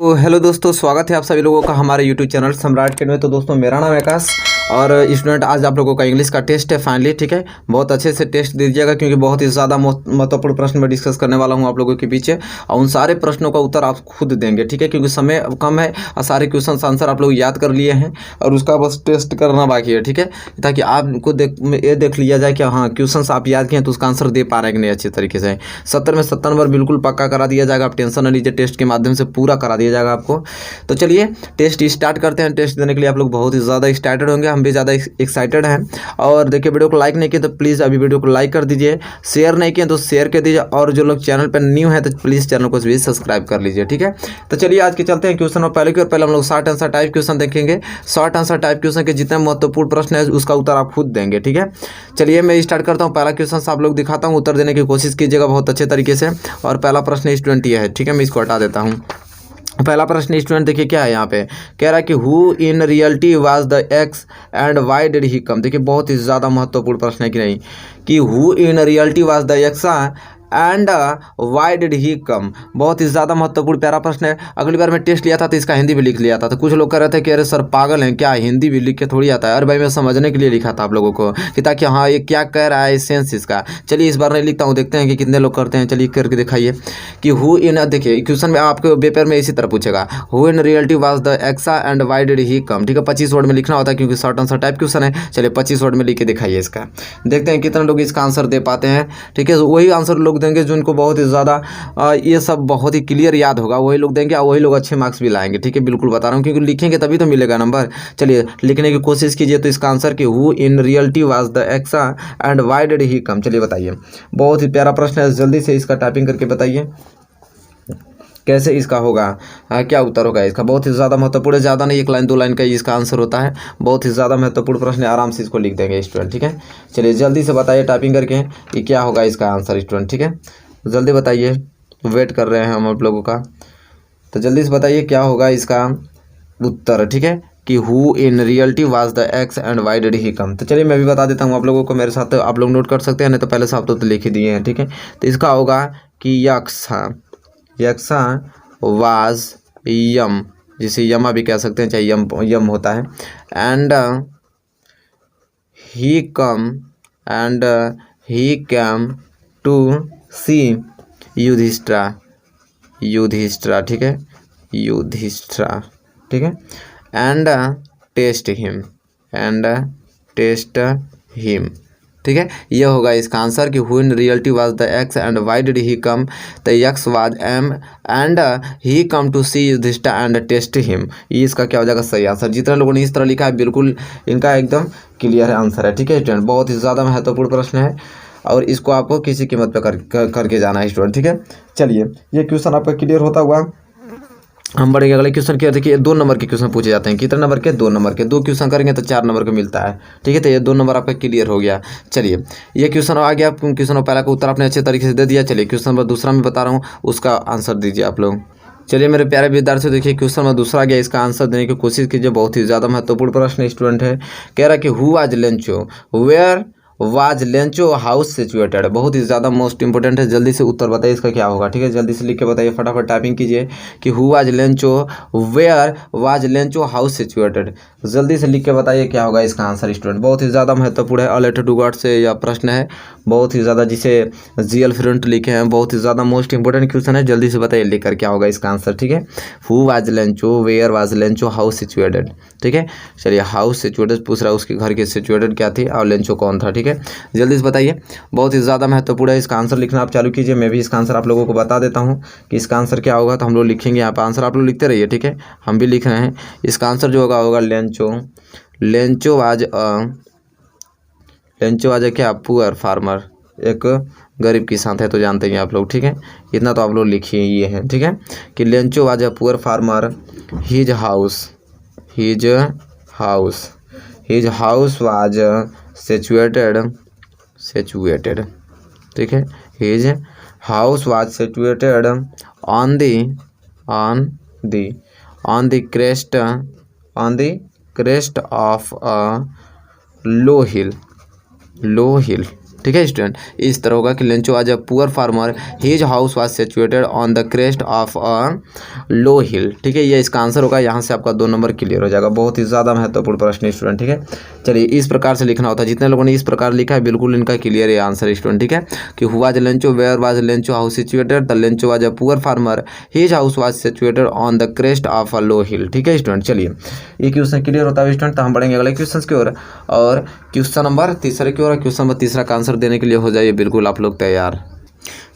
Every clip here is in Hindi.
तो हेलो दोस्तों, स्वागत है आप सभी लोगों का हमारे यूट्यूब चैनल सम्राट के में। तो दोस्तों, मेरा नाम है आकाश और स्टूडेंट आज आप लोगों का इंग्लिश का टेस्ट है फाइनली। ठीक है, बहुत अच्छे से टेस्ट दीजिएगा क्योंकि बहुत ही ज़्यादा महत्वपूर्ण प्रश्न मैं डिस्कस करने वाला हूं आप लोगों के पीछे, और उन सारे प्रश्नों का उत्तर आप खुद देंगे। ठीक है, क्योंकि समय कम है और सारे क्वेश्चन आंसर आप लोग याद कर लिए हैं और उसका बस टेस्ट करना बाकी है। ठीक है, ताकि आपको ये देख लिया जाए कि हाँ क्वेश्चन आप याद किए हैं तो उसका आंसर दे पा रहे हैं कि नहीं अच्छे तरीके से। 70 में 70 नंबर बिल्कुल पक्का करा दिया जाएगा, आप टेंशन न लीजिए, टेस्ट के माध्यम से पूरा करा दिया जाएगा आपको। तो चलिए टेस्ट स्टार्ट करते हैं। टेस्ट देने के लिए आप लोग बहुत ही ज़्यादा एक्साइटेड होंगे, हम भी ज़्यादा एक्साइटेड हैं। और देखिए, वीडियो को लाइक नहीं किए तो प्लीज़ अभी वीडियो को लाइक कर दीजिए, शेयर नहीं किए तो शेयर कर दीजिए, और जो लोग चैनल पर न्यू है तो प्लीज़ चैनल को भी सब्सक्राइब कर लीजिए। ठीक है, तो चलिए आज के चलते हैं क्वेश्चन और पहले की ओर। पहले हम लोग शॉर्ट आंसर टाइप क्वेश्चन देखेंगे। शॉर्ट आंसर टाइप क्वेश्चन के जितने महत्वपूर्ण प्रश्न है उसका उत्तर आप खुद देंगे। ठीक है, चलिए मैं स्टार्ट करता हूँ। पहला क्वेश्चन आप लोग दिखाता हूँ, उत्तर देने की कोशिश कीजिएगा बहुत अच्छे तरीके से। और पहला प्रश्न स्टूडेंट ये है। ठीक है, मैं इसको हटा देता हूँ। पहला प्रश्न स्टूडेंट देखिए क्या है, यहाँ पे कह रहा है कि who in reality was the Yaksha and why did he come. देखिए बहुत ही ज़्यादा महत्वपूर्ण प्रश्न है कि नहीं, कि who in reality was the Yaksha and why did he come. बहुत ही ज़्यादा महत्वपूर्ण प्यारा प्रश्न है। अगली बार मैं टेस्ट लिया था तो इसका हिंदी भी लिख लिया था, तो कुछ लोग कह रहे थे कि अरे सर पागल हैं क्या, हिंदी भी लिख के थोड़ी आता है। अरे भाई मैं समझने के लिए लिखा था आप लोगों को कि ताकि हाँ ये क्या कह रहा है सेंस इसका। चलिए इस बार नहीं लिखता हूँ, देखते हैं कि कितने लोग करते हैं। चलिए करके दिखाइए कि हु इन, देखिए क्वेश्चन में आपके पेपर में इसी तरह पूछेगा, who in reality was the Yaksha and why did he come. ठीक है, 25 वर्ड में लिखना होता है क्योंकि शॉर्ट आंसर टाइप क्वेश्चन है। चलिए 25 वर्ड में लिख के दिखाइए इसका, देखते हैं कितने लोग इसका आंसर दे पाते हैं। ठीक है, वही आंसर लोग देंगे जिनको बहुत ज़्यादा ये सब बहुत ही क्लियर याद होगा, वही लोग देंगे और वही लोग अच्छे मार्क्स भी लाएंगे। ठीक है, बिल्कुल बता रहा हूँ, क्योंकि लिखेंगे तभी तो मिलेगा नंबर। चलिए लिखने की कोशिश कीजिए। तो इसका आंसर कि who in reality was the Yaksha and why did he come. चलिए बताइए, बहुत ही प्यारा प्रश्न है, जल्दी से इसका टाइपिंग करके बताइए कैसे इसका होगा। क्या उत्तर होगा इसका। बहुत ही ज़्यादा महत्वपूर्ण है, ज़्यादा नहीं, 1 लाइन 2 लाइन का ही इसका आंसर होता है। बहुत ही ज़्यादा महत्वपूर्ण प्रश्न है, आराम से इसको लिख देंगे स्टूडेंट। ठीक है, चलिए जल्दी से बताइए टाइपिंग करके कि क्या होगा इसका आंसर स्टूडेंट। ठीक है, जल्दी बताइए, वेट कर रहे हैं हम आप लोगों का, तो जल्दी से बताइए क्या होगा इसका उत्तर। ठीक है, कि who in reality was the Yaksha and why did he come. तो चलिए मैं भी बता देता हूँ आप लोगों को, मेरे साथ आप लोग नोट कर सकते हैं, नहीं तो पहले से आप तो लिख ही दिए हैं। ठीक है, तो इसका होगा कि यक्सा वाज यम, जिसे यमा भी कह सकते हैं, चाहे यम होता है, and he came to see Yudhishthira. ठीक है, युधिष्ठिरा। ठीक है, एंड टेस्ट हिम। ठीक है, यह होगा इसका आंसर कि who in reality was the Yaksha and why did he come. The Yaksha was Yama and he came to see Yudhishthira and test him. ये इसका क्या हो जाएगा सही आंसर। जितने लोगों ने इस तरह लिखा है बिल्कुल इनका एकदम क्लियर आंसर है। ठीक है स्टूडेंट, बहुत ही ज़्यादा महत्वपूर्ण प्रश्न है और इसको आपको किसी कीमत पर करके जाना है स्टूडेंट। ठीक है, चलिए ये क्वेश्चन आपका क्लियर होता हुआ हम बढ़ेंगे अगले क्वेश्चन की। देखिए 2 नंबर के क्वेश्चन पूछे जाते हैं। कितने नंबर के, 2 नंबर के। 2 क्वेश्चन करेंगे तो 4 नंबर का मिलता है। ठीक है, तो ये 2 नंबर आपका क्लियर हो गया। चलिए ये क्वेश्चन आ गया, क्वेश्चन पहला का उत्तर आपने अच्छे तरीके से दे दिया। चलिए क्वेश्चन नंबर दूसरा मैं बता रहा हूँ, उसका आंसर दीजिए आप लोग। चलिए मेरे प्यारे विद्यार्थी, देखिए क्वेश्चन नंबर दूसरा गया, इसका आंसर देने की कोशिश कीजिए। बहुत ही ज़्यादा महत्वपूर्ण प्रश्न स्टूडेंट है। कह रहा है कि who was Lencho, where was Lencho house situated. बहुत ही ज़्यादा मोस्ट इंपोर्टेंट है, जल्दी से उत्तर बताइए इसका क्या होगा। ठीक है, जल्दी से लिख के बताइए, फटाफट टाइपिंग कीजिए कि who was Lencho, where was Lencho house situated. जल्दी से लिख के बताइए क्या होगा इसका आंसर स्टूडेंट। बहुत ही ज़्यादा महत्वपूर्ण है, रिलेटेड टू गॉड से यह प्रश्न है, बहुत ही ज़्यादा, जिसे जीएल फ्रेंड लिखे हैं। बहुत ही ज़्यादा मोस्ट इंपोर्टेंट क्वेश्चन है, जल्दी से बताइए लिखकर क्या होगा इसका आंसर। ठीक है, who was Lencho, where was Lencho, house situated. ठीक है, चलिए हाउस सिचुएटेड पूछ रहा है, उसके घर की सिचुएटेड क्या थी और लेंचो कौन था। ठीक है, जल्दी से बताइए, बहुत ही ज़्यादा महत्वपूर्ण है। इसका आंसर लिखना आप चालू कीजिए, मैं भी इसका आंसर आप लोगों को बता देता हूँ कि इसका आंसर क्या होगा। तो हम लोग लिखेंगे यहाँ पर आंसर, आप लोग लिखते रहिए। ठीक है, हम भी लिख रहे हैं। इसका आंसर जो होगा लेंचो। लेंचो आज क्या, पुअर फार्मर, एक गरीब किसान थे, तो जानते हैं आप लोग। ठीक है, इतना तो आप लोग लिखिए ये है। ठीक है, कि Lencho was a poor farmer, his house was situated. ठीक है, his house was situated on the crest of a low hill. ठीक है स्टूडेंट, इस तरह होगा कि Lencho was a poor farmer, his house was situated on the crest of a low hill. ठीक है, ये इसका आंसर होगा। यहाँ से आपका 2 नंबर क्लियर हो जाएगा। बहुत ही ज़्यादा महत्वपूर्ण प्रश्न स्टूडेंट। ठीक है, चलिए इस प्रकार से लिखना होता है। जितने लोगों ने इस प्रकार लिखा है बिल्कुल इनका क्लियर है आंसर स्टूडेंट। ठीक है, कि who was Lencho, where was Lencho house situated, the Lencho was a poor farmer, his house was situated on the crest of a low hill. ठीक है स्टूडेंट, चलिए ये क्वेश्चन क्लियर होता है स्टूडेंट। तो हम बढ़ेंगे अगले क्वेश्चन की ओर, और क्वेश्चन नंबर तीसरे की ओर। क्वेश्चन नंबर तीसरा का आंसर देने के लिए हो जाइए बिल्कुल आप लोग तैयार।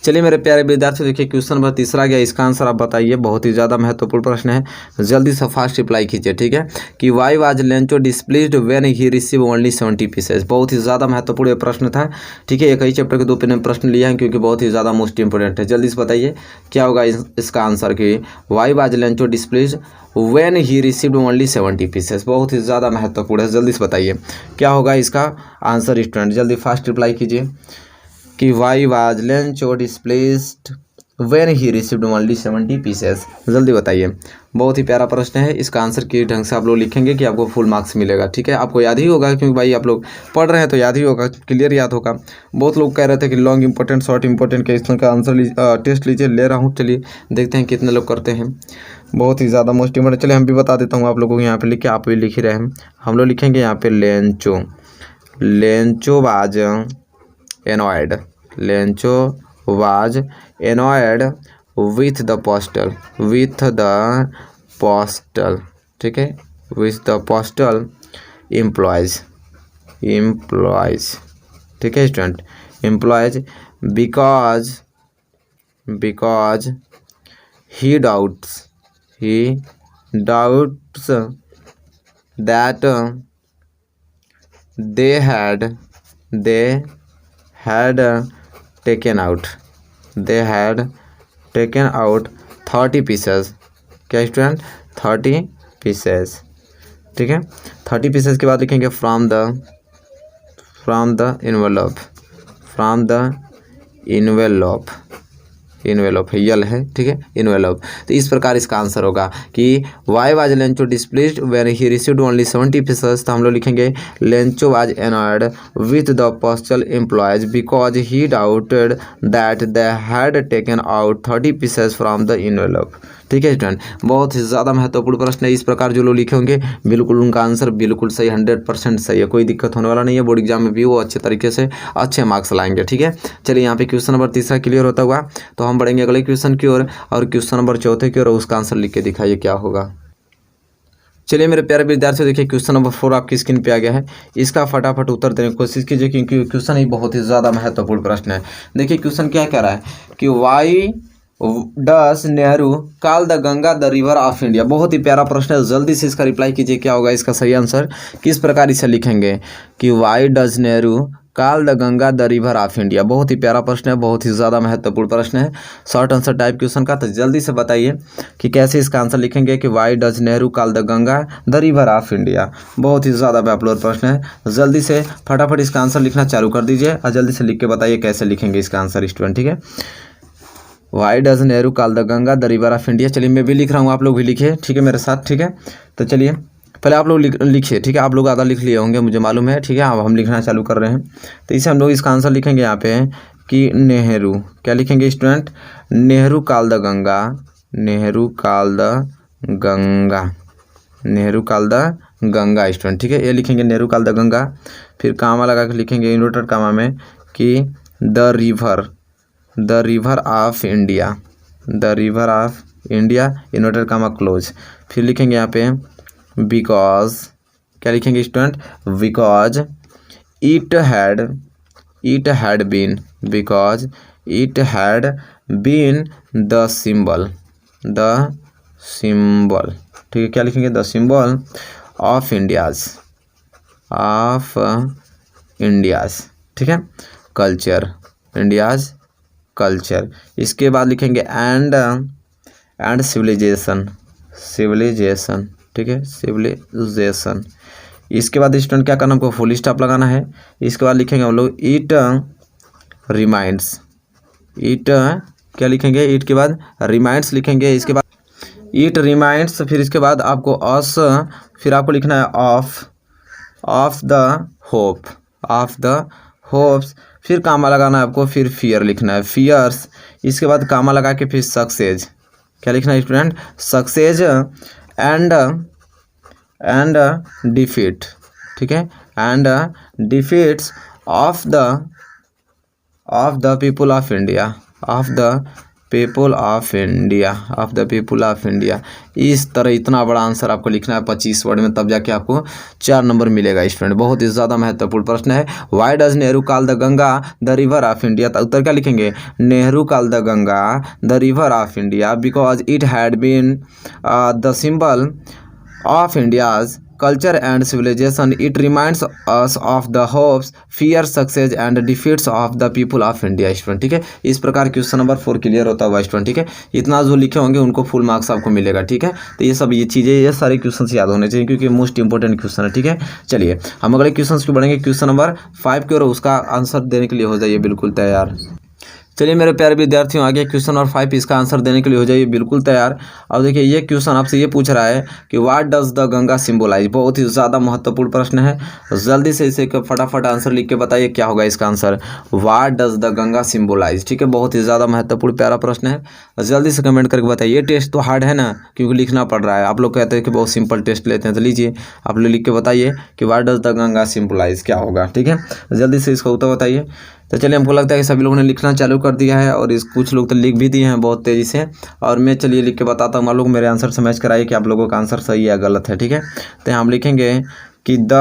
चलिए मेरे प्यारे विद्यार्थियों, देखिए क्वेश्चन नंबर तीसरा गया, इसका आंसर आप बताइए। बहुत ही ज़्यादा महत्वपूर्ण प्रश्न है, जल्दी से फास्ट रिप्लाई कीजिए। ठीक है, कि why was Lencho displeased when he receive only 70 pieces. बहुत ही ज़्यादा महत्वपूर्ण प्रश्न था। ठीक है, एक ही चैप्टर के 2 प्रश्न लिया है क्योंकि बहुत ही ज़्यादा मोस्ट इंपोर्टेंट है। जल्दी से बताइए क्या होगा इसका आंसर, कि why was Lencho displeased when he received only 70 pieces. बहुत ही ज़्यादा महत्वपूर्ण है, जल्दी से बताइए क्या होगा इसका आंसर स्टूडेंट। जल्दी फास्ट रिप्लाई कीजिए कि why was Lencho displaced when he received only 70 pieces. जल्दी बताइए, बहुत ही प्यारा प्रश्न है। इसका आंसर किस ढंग से आप लोग लिखेंगे कि आपको फुल मार्क्स मिलेगा। ठीक है, आपको याद ही होगा क्योंकि भाई आप लोग पढ़ रहे हैं तो याद ही होगा, क्लियर याद होगा। बहुत लोग कह रहे थे कि लॉन्ग इंपॉर्टेंट शॉर्ट इंपॉर्टेंट के इसका आंसर टेस्ट लीजिए, ले रहा हूँ। चलिए देखते हैं कितने लोग करते हैं। बहुत ही ज़्यादा मोस्ट इंपॉर्टेंट। चलिए हम भी बता देता हूँ आप लोगों को, यहाँ पे लिख के आप भी लिख ही रहे हैं। हम लोग लिखेंगे यहाँ पे Lencho, Lencho was annoyed, Lencho was annoyed with the postal, with the postal. ठीक है, with the postal employees, employees. ठीक है student, employees because, because he doubts, he doubts that they had taken out, they had taken out 30 pieces। क्या स्टूडेंट, 30 पीसेस। ठीक है, 30 पीसेस के बाद लिखेंगे from the envelope, from the envelope, envelope है यल है। ठीक है, इन्वेलप। तो इस प्रकार इसका आंसर होगा कि why was Lencho displaced when he received only 70 pieces. तो हम लोग लिखेंगे Lencho was annoyed with the postal employees because he doubted that they had taken out 30 pieces from the envelope. ठीक है स्टूडेंट, बहुत ही ज़्यादा महत्वपूर्ण प्रश्न है। इस प्रकार जो लोग लिखे होंगे बिल्कुल उनका आंसर बिल्कुल सही, 100% सही है, कोई दिक्कत होने वाला नहीं है। बोर्ड एग्जाम में भी वो अच्छे तरीके से अच्छे मार्क्स लाएंगे। ठीक है, चलिए यहाँ पे क्वेश्चन नंबर तीसरा क्लियर होता हुआ तो हम बढ़ेंगे अगले क्वेश्चन की ओर, और क्वेश्चन नंबर चौथे की ओर। उसका आंसर लिख के दिखाइए क्या होगा। चलिए मेरे प्यारे विद्यार्थियों, देखिए क्वेश्चन नंबर 4 आपकी स्क्रीन पे आ गया है। इसका फटाफट उत्तर देने की कोशिश कीजिए क्योंकि क्वेश्चन ही बहुत ही ज़्यादा महत्वपूर्ण प्रश्न है। देखिए क्वेश्चन क्या कह रहा है कि Y does Nehru call the Ganga the river of India. बहुत ही प्यारा प्रश्न है, जल्दी से इसका रिप्लाई कीजिए क्या होगा इसका सही आंसर। किस प्रकार इसे लिखेंगे कि Y does Nehru call the Ganga the river of India. बहुत ही प्यारा प्रश्न है, बहुत ही ज़्यादा महत्वपूर्ण प्रश्न है, शॉर्ट आंसर टाइप क्वेश्चन का। तो जल्दी से बताइए कि कैसे इसका आंसर लिखेंगे कि Y does Nehru call the Ganga the river of India. बहुत ही ज़्यादा महत्वपूर्ण प्रश्न है, जल्दी से फटाफट इसका आंसर लिखना चालू कर दीजिए और जल्दी से लिख के बताइए कैसे लिखेंगे इसका आंसर स्टूडेंट। ठीक है, why does Nehru call the Ganga the river of India. चलिए मैं भी लिख रहा हूँ, आप लोग भी लिखिए। ठीक है मेरे साथ। ठीक है, तो चलिए पहले आप लोग लिखिए। ठीक है, आप लोग आधा लिख लिए होंगे मुझे मालूम है। ठीक है, अब हम लिखना चालू कर रहे हैं। तो इसे हम लोग इसका आंसर लिखेंगे यहाँ पे कि नेहरू। क्या लिखेंगे student, Nehru call the Ganga, Nehru call the Ganga, Nehru call the Ganga student. ठीक है, ये लिखेंगे नेहरू कॉल द गंगा, फिर कामा लगा के लिखेंगे इन्वर्टेड कामा में कि the river of India, the river of India inverted comma close. फिर लिखेंगे यहाँ पे बिकॉज, क्या लिखेंगे student, because it had been, because it had been the symbol, the symbol. ठीक है, क्या लिखेंगे, the symbol of India's, of India's. ठीक है, कल्चर, इंडियाज कल्चर। इसके बाद लिखेंगे एंड सिविलाइजेशन, सिविलाइजेशन। ठीक है, सिविलाइजेशन। इसके बाद स्टूडेंट क्या करना, हमको फुल स्टॉप लगाना है। इसके बाद लिखेंगे हम लोग इट रिमाइंड्स, इट क्या लिखेंगे, इट के बाद रिमाइंड्स लिखेंगे। इसके बाद इट रिमाइंड्स, फिर इसके बाद आपको अस, फिर आपको लिखना है of the hope, of the hopes, फिर कामा लगाना है आपको, फिर फियर लिखना है, फियर्स, इसके बाद कामा लगा के फिर सक्सेस, क्या लिखना है स्टूडेंट, सक्सेस एंड डिफीट, ठीक है, and defeats of the people of India, of the people of India, of the people of India. इस तरह इतना बड़ा आंसर आपको लिखना है 25 वर्ड में, तब जाके आपको 4 नंबर मिलेगा स्टूडेंट। बहुत ही ज़्यादा महत्वपूर्ण प्रश्न है। Why does Nehru call the Ganga the river of India, तो उत्तर क्या लिखेंगे, Nehru call the Ganga the river of India because it had been the symbol of India's culture and civilization. It reminds us of the hopes, fears, success and defeats of the people of India student, ठीक है। इस प्रकार क्वेश्चन नंबर 4 क्लियर होता हुआ स्टूडेंट, ठीक है। इतना जो लिखे होंगे उनको फुल मार्क्स आपको मिलेगा, ठीक है। तो ये सब ये चीज़ें, ये सारे क्वेश्चन याद होने चाहिए क्योंकि मोस्ट इंपॉर्टेंट क्वेश्चन है, ठीक है। चलिए हम अगले क्वेश्चन को बढ़ेंगे, क्वेश्चन नंबर 5 की ओर, उसका आंसर देने के लिए हो जाइए बिल्कुल तैयार। चलिए मेरे प्यारे विद्यार्थियों, आगे क्वेश्चन नंबर 5, इसका आंसर देने के लिए हो जाइए बिल्कुल तैयार। अब देखिए ये क्वेश्चन आपसे ये पूछ रहा है कि what does the Ganga symbolise, बहुत ही ज़्यादा महत्वपूर्ण प्रश्न है। जल्दी से इसे फटाफट आंसर लिख के बताइए क्या होगा इसका answer, what does the Ganga symbolise, ठीक है। बहुत ही ज़्यादा महत्वपूर्ण प्यारा प्रश्न है, जल्दी से कमेंट करके बताइए। ये टेस्ट तो हार्ड है ना, क्योंकि लिखना पड़ रहा है। आप लोग कहते हैं कि बहुत सिंपल टेस्ट लेते हैं, तो लीजिए आप लोग लिख के बताइए कि what does the Ganga symbolise क्या होगा, ठीक है। जल्दी से इसका उत्तर बताइए। तो चलिए हमको लगता है कि सभी लोगों ने लिखना चालू कर दिया है और कुछ लोग तो लिख भी दिए हैं बहुत तेज़ी से, और मैं चलिए लिख के बताता हूँ। आप लोग मेरे आंसर से मैच कराइए कि आप लोगों का आंसर सही या गलत है, ठीक है। तो हम लिखेंगे कि द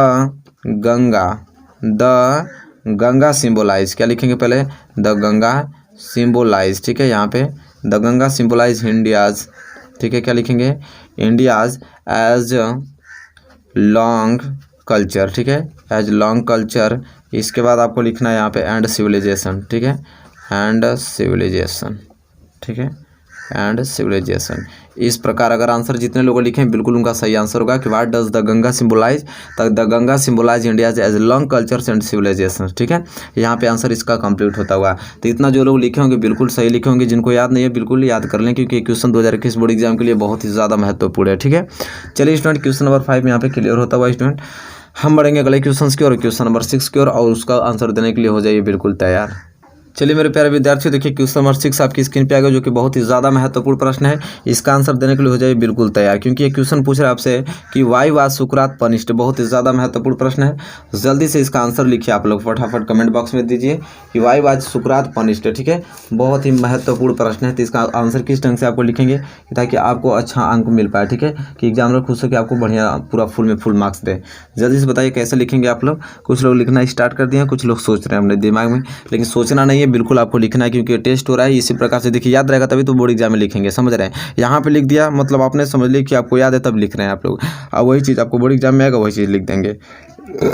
गंगा सिंबलाइज, क्या लिखेंगे पहले, द गंगा सिंबलाइज, ठीक है। यहाँ पे द गंगा सिंबलाइज इंडियाज, ठीक है। क्या लिखेंगे, इंडियाज एज लॉन्ग कल्चर, ठीक है, एज लॉन्ग कल्चर। इसके बाद आपको लिखना है यहाँ पे एंड सिविलाइजेशन, ठीक है, एंड सिविलाइजेशन, ठीक है, एंड सिविलाइजेशन। इस प्रकार अगर आंसर जितने लोग लिखें बिल्कुल उनका सही आंसर होगा कि what does the Ganga symbolize, तक the Ganga symbolize India's age long cultures and civilization, ठीक है। यहाँ पे आंसर इसका कंप्लीट होता हुआ। तो इतना जो लोग लिखे होंगे बिल्कुल सही लिखे होंगे, जिनको याद नहीं है बिल्कुल याद कर लें क्योंकि क्वेश्चन 2021 बोर्ड एग्जाम के लिए बहुत ही ज़्यादा महत्वपूर्ण है, ठीक है। चलिए स्टूडेंट क्वेश्चन नंबर 5 यहाँ पे क्लियर होता हुआ स्टूडेंट। हम बढ़ेंगे अगले क्वेश्चन की ओर, क्वेश्चन नंबर 6 की ओर, और उसका आंसर देने के लिए हो जाइए बिल्कुल तैयार। चलिए मेरे प्यारे विद्यार्थियों, देखिए क्वेश्चन नंबर 6 आपकी स्क्रीन पे आ गया, जो कि बहुत ही ज़्यादा महत्वपूर्ण प्रश्न है। इसका आंसर देने के लिए हो जाइए बिल्कुल तैयार, क्योंकि ये क्वेश्चन पूछ रहा है आपसे कि वाई वाज सुकरात पनिश्ड, बहुत ही ज़्यादा महत्वपूर्ण प्रश्न है। जल्दी से इसका आंसर लिखिए आप लोग, फटाफट कमेंट बॉक्स में दीजिए कि वाई वाज सुकरात पनिश्ड, ठीक है। बहुत ही महत्वपूर्ण प्रश्न है, तो इसका आंसर किस ढंग से आपको लिखेंगे ताकि आपको अच्छा अंक मिल पाए, ठीक है, कि एग्जामिनर खुश हो कि आपको बढ़िया पूरा फुल में फुल मार्क्स दे। जल्दी से बताइए कैसे लिखेंगे आप लोग। कुछ लोग लिखना स्टार्ट कर दिए हैं, कुछ लोग सोच रहे हैं अपने दिमाग में, लेकिन सोचना नहीं है, बिल्कुल आपको लिखना है क्योंकि टेस्ट हो रहा है। इसी प्रकार से देखिए याद रहेगा तभी तो बोर्ड एग्जाम में लिखेंगे, समझ रहे हैं। यहाँ पे लिख दिया मतलब आपने समझ लिया कि आपको याद है तब लिख रहे हैं आप लोग, अब वही चीज़ आपको बोर्ड एग्जाम में आएगा वही चीज़ लिख देंगे।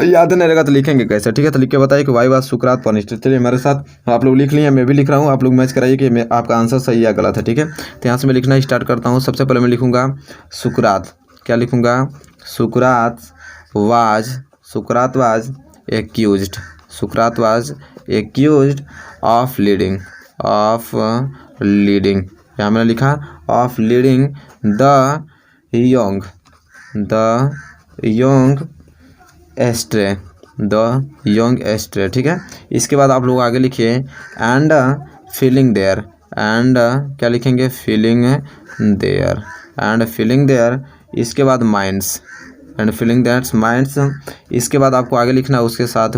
याद नहीं रहेगा तो लिखेंगे कैसे, ठीक है। तो लिख के बताइए कि वाई वाज सुकरात पनिश्ड। चलिए मेरे साथ आप लोग लिख लिए, मैं भी लिख रहा हूँ, आप लोग मैच कराइए कि आपका आंसर सही या गलत है, ठीक है। तो यहाँ से मैं लिखना स्टार्ट करता हूँ। सबसे पहले मैं लिखूँगा सुकरात, क्या लिखूँगा, सुकरात was accused, Sukrat was accused of leading, यहाँ मैंने लिखा of leading the young ashtray, ठीक है। इसके बाद आप लोग आगे लिखिए एंड फीलिंग देयर, एंड क्या लिखेंगे, फीलिंग देयर। इसके बाद minds, and filling that's minds. इसके बाद आपको आगे लिखना है उसके साथ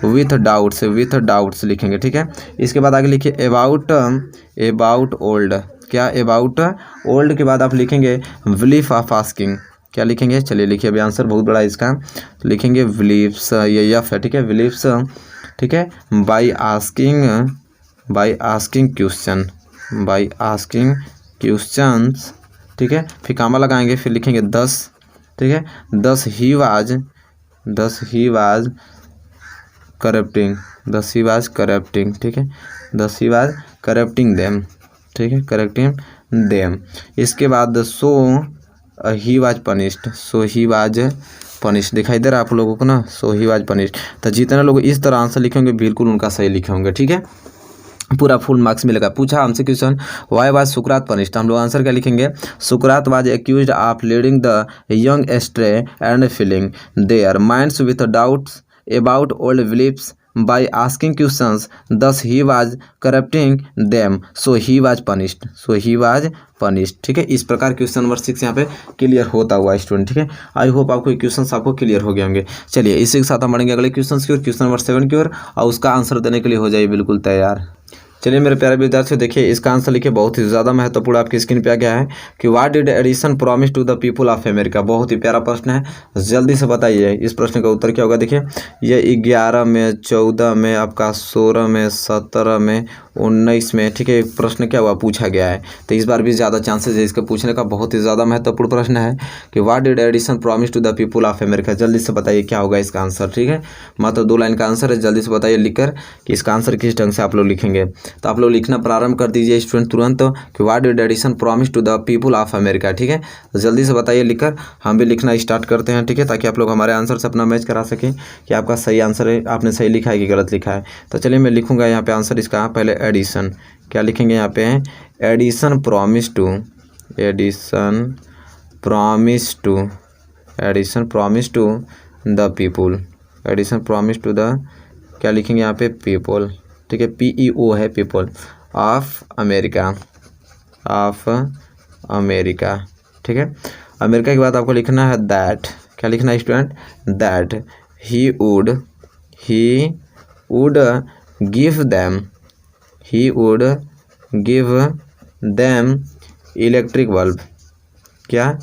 विथ डाउट्स लिखेंगे, ठीक है। इसके बाद आगे लिखिए अबाउट ओल्ड, क्या अबाउट ओल्ड के बाद आप लिखेंगे बिलीफ ऑफ आस्किंग, क्या लिखेंगे, चलिए लिखिए। अभी आंसर बहुत बड़ा है इसका, तो लिखेंगे बिलीव्स, ये यफ है, ठीक है, बिलीव्स, ठीक है, बाय आस्किंग क्वेश्चंस, ठीक है। फिर कामा लगाएंगे, फिर लिखेंगे 10, ठीक है, 10 ही वाज करप्टिंग, ठीक है, 10 ही वाज करप्टिंग देम, ठीक है, करेक्टिंग देम। इसके बाद सो ही वाज पनिश्ड, दिखाई दे रहा है आप लोगों को ना, सो ही वाज पनिश्ड। तो जितने लोग इस तरह आंसर लिखे होंगे बिल्कुल उनका सही लिखे होंगे, ठीक है, पूरा फुल मार्क्स मिलेगा। पूछा हमसे क्वेश्चन वाई वाज सुकरात पनिश्ड, हम लोग आंसर क्या लिखेंगे, सुकरात was accused of leading the young astray and filling their minds with doubts about old beliefs by asking questions, thus he was corrupting them, so he was punished। ठीक है, इस प्रकार क्वेश्चन नंबर 6 यहाँ पे क्लियर होता हुआ स्टूडेंट। ठीक है, आई होप आपको क्वेश्चन आपको क्लियर हो गए होंगे। चलिए इसी के साथ हम बढ़ेंगे अगले क्वेश्चन की ओर, क्वेश्चन नंबर 7 की ओर, और उसका आंसर देने के लिए हो जाइए बिल्कुल तैयार। चलिए मेरे प्यारे विद्यार्थियों, देखिए इसका आंसर लिखिए, बहुत ही ज़्यादा महत्वपूर्ण आपकी स्क्रीन पे आ गया है कि what did Edison promise to the people of America. बहुत ही प्यारा प्रश्न है, जल्दी से बताइए इस प्रश्न का उत्तर क्या होगा। देखिए ये 11 में, 14 में, आपका 16 में, 17 में, 19 में, ठीक है, प्रश्न क्या हुआ पूछा गया है, तो इस बार भी ज़्यादा चांसेस है इसके पूछने का। बहुत ही ज़्यादा महत्वपूर्ण प्रश्न है कि what did Edison promise to the people of America. जल्दी से बताइए क्या होगा इसका आंसर। ठीक है, मात्र 2 लाइन का आंसर है, जल्दी से बताइए लिखकर कि इसका आंसर किस ढंग से आप लोग लिखेंगे। तो आप लोग लिखना प्रारंभ कर दीजिए स्टूडेंट तुरंत कि what did Edison promise to the people of America. ठीक है, तो जल्दी से बताइए लिखकर, हम भी लिखना स्टार्ट करते हैं। ठीक है, ताकि आप लोग हमारे आंसर से अपना मैच करा सकें कि आपका सही आंसर है, आपने सही लिखा है कि गलत लिखा है। तो चलिए मैं लिखूंगा यहाँ पे आंसर इसका। पहले एडिशन, क्या लिखेंगे यहाँ पे, Edison promise to the people, Edison promise to the, क्या लिखेंगे यहाँ पे, पीपल। ठीक है, PEO है, पीपल ऑफ अमेरिका, ठीक है। अमेरिका के बाद आपको लिखना है दैट, क्या लिखना है student, that he would give them electric bulb, क्या,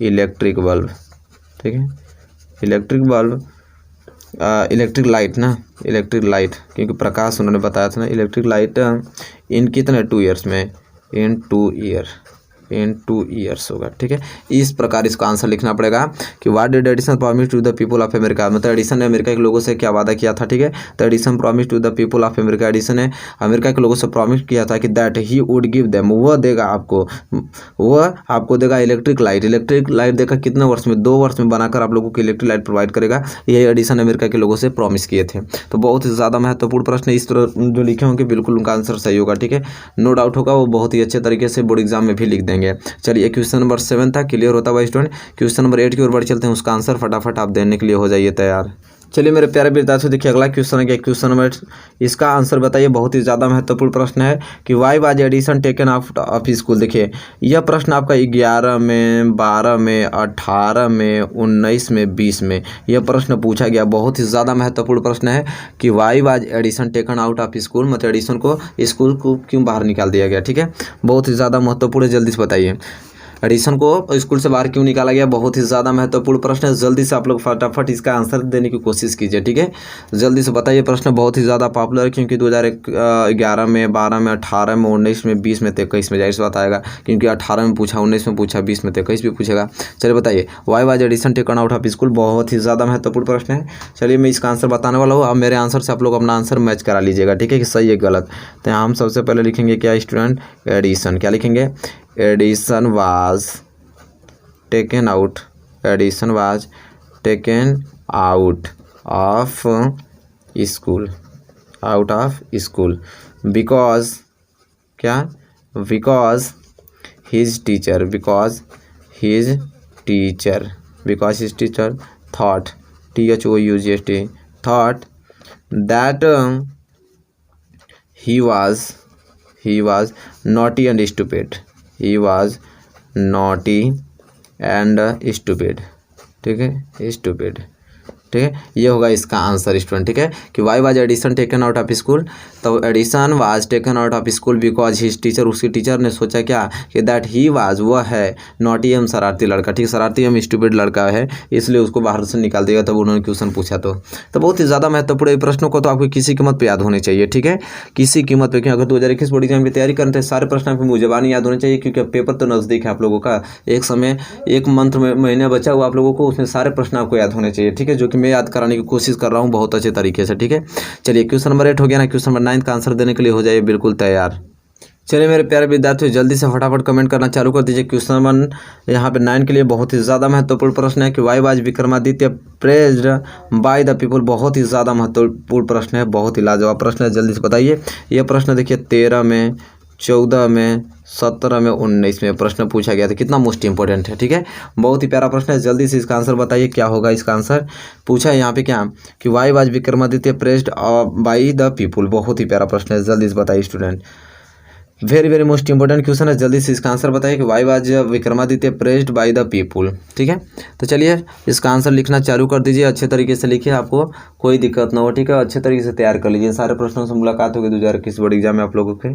इलेक्ट्रिक बल्ब। ठीक है, इलेक्ट्रिक बल्ब, इलेक्ट्रिक लाइट ना, इलेक्ट्रिक लाइट, क्योंकि प्रकाश उन्होंने बताया था ना, इलेक्ट्रिक लाइट इन कितने 2 ईयर्स में, इन 2 ईयर्स होगा। ठीक है, इस प्रकार इसका आंसर लिखना पड़ेगा कि what did Edison promise to the people of America. मतलब एडिसन ने अमेरिका के लोगों से क्या वादा किया था। ठीक है, तो Edison promise to the people of America, Edison ने अमेरिका के लोगों से प्रॉमिस किया था कि that he would give them, वह आपको देगा इलेक्ट्रिक लाइट देगा कितने वर्ष में, 2 वर्ष में बनाकर आप लोगों को इलेक्ट्रिक लाइट प्रोवाइड करेगा। यही एडिसन अमेरिका के लोगों से प्रॉमिस किए थे। तो बहुत ही ज़्यादा महत्वपूर्ण प्रश्न है, इस तरह जो लिखे होंगे बिल्कुल उनका आंसर सही होगा। ठीक है, नो डाउट होगा, वो बहुत ही अच्छे तरीके से बोर्ड एग्जाम में भी लिख देंगे। चलिए क्वेश्चन नंबर 7 था, क्लियर होता हुआ स्टूडेंट। क्वेश्चन नंबर 8 की ओर बढ़ चलते हैं, उसका आंसर फटाफट आप देने के लिए हो जाइए तैयार। चलिए मेरे प्यारे विद्यार्थियों, देखिए अगला क्वेश्चन है, क्वेश्चन नंबर, इसका आंसर बताइए। बहुत ही ज़्यादा महत्वपूर्ण प्रश्न है कि why was addition taken out of school. देखिए यह प्रश्न आपका 11 में, 12 में, 18 में, 19 में, 20 में यह प्रश्न पूछा गया। बहुत ही ज़्यादा महत्वपूर्ण प्रश्न है कि why was addition taken out of school, मतलब एडिशन को स्कूल को क्यों बाहर निकाल दिया गया। ठीक है, बहुत ही ज़्यादा महत्वपूर्ण है, जल्दी से बताइए एडिसन को स्कूल से बाहर क्यों निकाला गया। बहुत ही ज़्यादा महत्वपूर्ण प्रश्न है, जल्दी से आप लोग फटाफट इसका आंसर देने की कोशिश कीजिए। ठीक है, जल्दी से बताइए, प्रश्न बहुत ही ज़्यादा पॉपुलर है, क्योंकि 2011 में, 12 में, 18 में, 19 में, 20 में, 23 में जाहिर सी बात आएगा, क्योंकि 18 में पूछा, 19 में पूछा, 20 में, 23 भी पूछेगा। चलिए बताइए, why was addition taken out of school, बहुत ही ज़्यादा महत्वपूर्ण प्रश्न है। चलिए मैं इसका आंसर बताने वाला हूँ, अब मेरे आंसर से आप लोग अपना आंसर मैच करा लीजिएगा। ठीक है, कि सही है गलत। तो यहाँ हम सबसे पहले लिखेंगे क्या स्टूडेंट, एडिशन, क्या लिखेंगे, Edison was taken out of school because, क्या, because his teacher thought, THOUGHT, thought that he was naughty and stupid, ठीक है, स्टूपिड। ठीक है, ये होगा इसका आंसर स्टूडेंट। ठीक है, कि why was addition taken out of school, तो Edison was taken out of school because his teacher, उसकी टीचर ने सोचा क्या कि दैट ही वाज, वह है नॉटी एम, शरारती लड़का। ठीक, शरारती एम स्टूपिड लड़का है, इसलिए उसको बाहर से निकाल देगा। तब उन्होंने क्वेश्चन पूछा। तो बहुत ही ज़्यादा महत्वपूर्ण प्रश्नों को तो आपको किसी कीमत पर याद होने चाहिए। ठीक है, किसी कीमत पर, क्योंकि अगर 2021 बोर्ड एग्जाम की तैयारी करते हैं, सारे प्रश्न आपको मुझे याद होने चाहिए, क्योंकि पेपर तो नज़दीक है आप लोगों का, एक मंथ में महीने बचा हुआ आप लोगों को, उसमें सारे प्रश्न आपको याद होने चाहिए। ठीक है, जो कि मैं याद कराने की कोशिश कर रहा हूँ बहुत अच्छे तरीके से। ठीक है, चलिए क्वेश्चन नंबर 8 हो गया ना, क्वेश्चन नंबर 9 का आंसर देने के लिए हो जाइए बिल्कुल तैयार। चलिए मेरे प्यारे विद्यार्थियों, जल्दी से फटाफट कमेंट करना चालू कर दीजिए। क्वेश्चन नंबर यहाँ पे 9 के लिए बहुत ही ज़्यादा महत्वपूर्ण प्रश्न है कि why was Vikramaditya praised by the people. बहुत ही ज़्यादा महत्वपूर्ण प्रश्न है, बहुत ही लाजवाब प्रश्न है, जल्दी से बताइए। यह प्रश्न देखिए 13 में, 14 में, 17 में, 19 में प्रश्न पूछा गया था। कितना मोस्ट इंपॉर्टेंट है, ठीक है। बहुत ही प्यारा प्रश्न है। जल्दी से इसका आंसर बताइए, क्या होगा इसका आंसर। पूछा है यहाँ पे क्या कि why was Vikramaditya pressed by the people. बहुत ही प्यारा प्रश्न है, जल्दी से बताइए student. Very very most important question है। जल्दी से इसका आंसर बताइए कि why was Vikramaditya pressed by the people, ठीक है। तो चलिए इसका आंसर लिखना चालू कर दीजिए। अच्छे तरीके से लिखिए, आपको कोई दिक्कत ना हो, ठीक है। अच्छे तरीके से तैयार कर लीजिए। सारे प्रश्नों से मुलाकात होगी 2021 बोर्ड एग्जाम में आप लोगों के।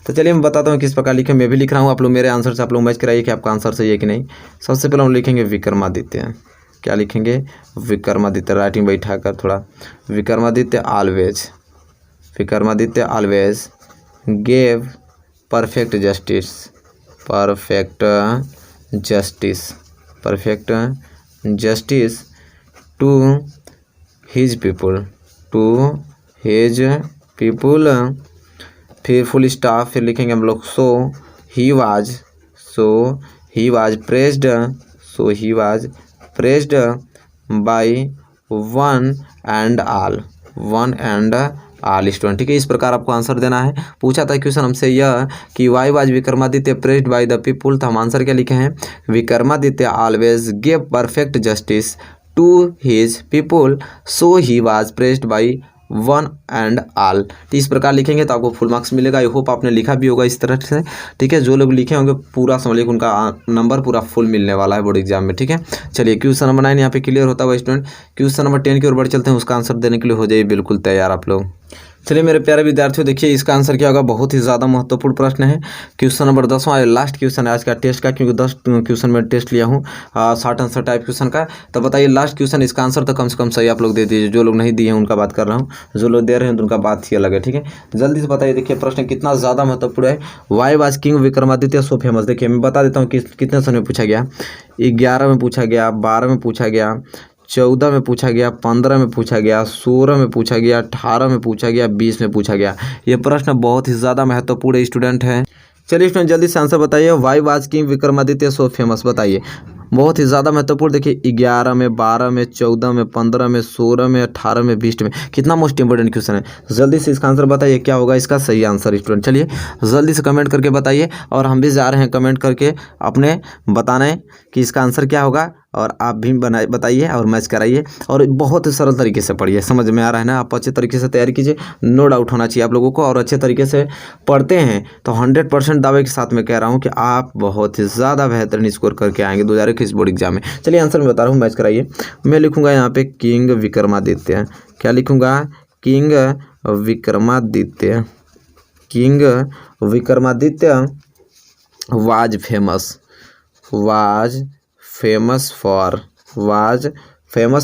तो चलिए मैं बताता हूँ किस प्रकार लिखे। मैं भी लिख रहा हूँ, आप लोग मेरे आंसर से आप लोग मैच कराइए कि आपका आंसर सही है कि नहीं। सबसे पहले हम लिखेंगे विक्रमादित्य। क्या लिखेंगे? विक्रमादित्य। राइटिंग बैठा कर थोड़ा। Vikramaditya always gave perfect justice to his people. फिर फुल स्टॉप, फिर लिखेंगे हम लोग so he was pressed by one and all student, ठीक है। इस प्रकार आपको आंसर देना है। पूछा था क्वेश्चन हमसे यह कि why was Vikramaditya pressed by the people, तो हम आंसर क्या लिखे हैं? Vikramaditya always give perfect justice to his people, so he was pressed by one and all. तो इस प्रकार लिखेंगे तो आपको फुल मार्क्स मिलेगा। आई होप आपने लिखा भी होगा इस तरह से, ठीक है। जो लोग लिखे होंगे पूरा समझिए, उनका नंबर पूरा फुल मिलने वाला है बोर्ड एग्जाम में, ठीक है। चलिए क्वेश्चन नंबर 9 यहाँ पे क्लियर होता हुआ स्टूडेंट। क्वेश्चन नंबर 10 की ओर बढ़ चलते हैं। उसका आंसर देने के लिए हो जाइए बिल्कुल तैयार आप लोग। चलिए मेरे प्यारे विद्यार्थियों, देखिए इसका आंसर क्या होगा। बहुत ही ज़्यादा महत्वपूर्ण प्रश्न है। क्वेश्चन नंबर 10वां लास्ट क्वेश्चन है आज का टेस्ट का, क्योंकि 10 क्वेश्चन में टेस्ट लिया हूँ शॉर्ट आंसर टाइप क्वेश्चन का। तो बताइए लास्ट क्वेश्चन, इसका आंसर तो कम से कम सही आप लोग दे दीजिए। जो लोग नहीं दिए हैं उनका बात कर रहा हूँ, जो लोग दे रहे हैं तो उनका बात ही अलग है, ठीक है। जल्दी से बताइए। देखिए प्रश्न कितना ज़्यादा महत्वपूर्ण है। Why was king Vikramaditya so famous. देखिए मैं बता देता हूँ कि कितने समय में पूछा गया। 11 में पूछा गया, 12 में पूछा गया, 14 में पूछा गया, 15 में पूछा गया, 16 में पूछा गया, 18 में पूछा गया, 20 में पूछा गया। ये प्रश्न बहुत ही ज़्यादा महत्वपूर्ण स्टूडेंट है। चलिए स्टूडेंट जल्दी से आंसर बताइए। Why was king Vikramaditya so famous, बताइए। बहुत ही ज़्यादा महत्वपूर्ण। देखिए 11 में, 12 में, 14 में, 15 में, 16 में, 18 में, 20 में। कितना मोस्ट इंपोर्टेंट क्वेश्चन है। जल्दी से इसका आंसर बताइए, क्या होगा इसका सही आंसर स्टूडेंट। चलिए जल्दी से कमेंट करके बताइए, और हम भी जा रहे हैं कमेंट करके अपने बताने कि इसका आंसर क्या होगा। और आप भी बताइए और मैच कराइए, और बहुत ही सरल तरीके से पढ़िए। समझ में आ रहा है ना। आप अच्छे तरीके से तैयारी कीजिए, नो डाउट होना चाहिए आप लोगों को। और अच्छे तरीके से पढ़ते हैं तो 100% दावे के साथ मैं कह रहा हूँ कि आप बहुत ही ज़्यादा बेहतरीन स्कोर करके आएंगे 2021 बोर्ड एग्जाम में। चलिए आंसर मैं बता रहा हूँ, मैच कराइए। मैं लिखूँगा यहाँ पे किंग विक्रमादित्य। क्या लिखूँगा? King Vikramaditya. King Vikramaditya was famous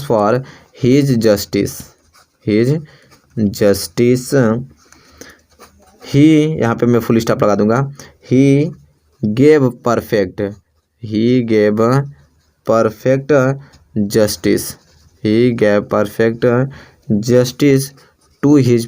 for his justice. He, यहाँ पे मैं फुल स्टॉप लगा दूंगा। He gave perfect justice to his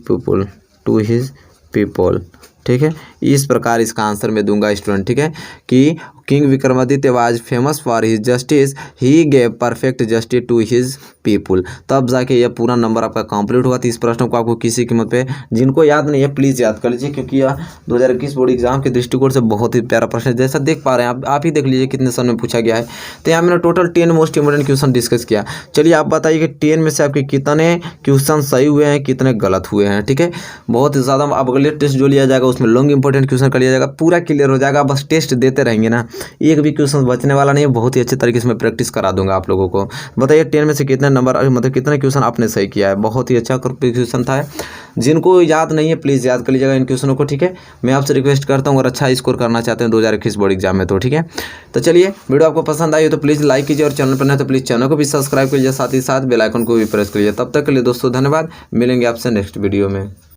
people, ठीक है। इस प्रकार इसका आंसर मैं दूंगा स्टूडेंट, ठीक है। कि king Vikramaditya was famous for his justice, he gave perfect justice to his people. तब जाके यह पूरा नंबर आपका कंप्लीट हुआ। तो इस प्रश्न को आपको किसी कीमत पे, जिनको याद नहीं है प्लीज़ याद कर लीजिए, क्योंकि यह 2021 बोर्ड एग्जाम के दृष्टिकोण से बहुत ही प्यारा प्रश्न है। जैसा देख पा रहे हैं आप ही देख लीजिए कितने समय में पूछा गया है। तो यहाँ मैंने total 10 most important question discuss किया। चलिए आप बताइए कि 10 में से आपके कितने क्वेश्चन सही हुए हैं, कितने गलत हुए हैं, ठीक है। बहुत ही ज़्यादा अब अगले टेस्ट जो लिया जाएगा उसमें लॉन्ग इंपॉर्टेंट क्वेश्चन कर लिया जाएगा, पूरा क्लियर हो जाएगा। बस टेस्ट देते रहेंगे ना, एक भी क्वेश्चन बचने वाला नहीं है। बहुत ही अच्छे तरीके से मैं प्रैक्टिस करा दूंगा आप लोगों को। बताइए 10 में से कितने नंबर, मतलब कितने क्वेश्चन आपने सही किया है। बहुत ही अच्छा क्वेश्चन था। जिनको याद नहीं है प्लीज़ याद कर लीजिएगा इन क्वेश्चनों को, ठीक है। मैं आपसे रिक्वेस्ट करता हूँ, अगर अच्छा स्कोर करना चाहते हैं 2021 बोर्ड एग्जाम में तो, ठीक है। तो चलिए वीडियो आपको पसंद आई हो तो प्लीज़ लाइक कीजिए, और चैनल पर नहीं तो प्लीज़ चैनल को भी सब्सक्राइब कीजिए, साथ ही साथ बेल आइकन को भी प्रेस कीजिए। तब तक के लिए दोस्तों धन्यवाद। मिलेंगे आपसे नेक्स्ट वीडियो में।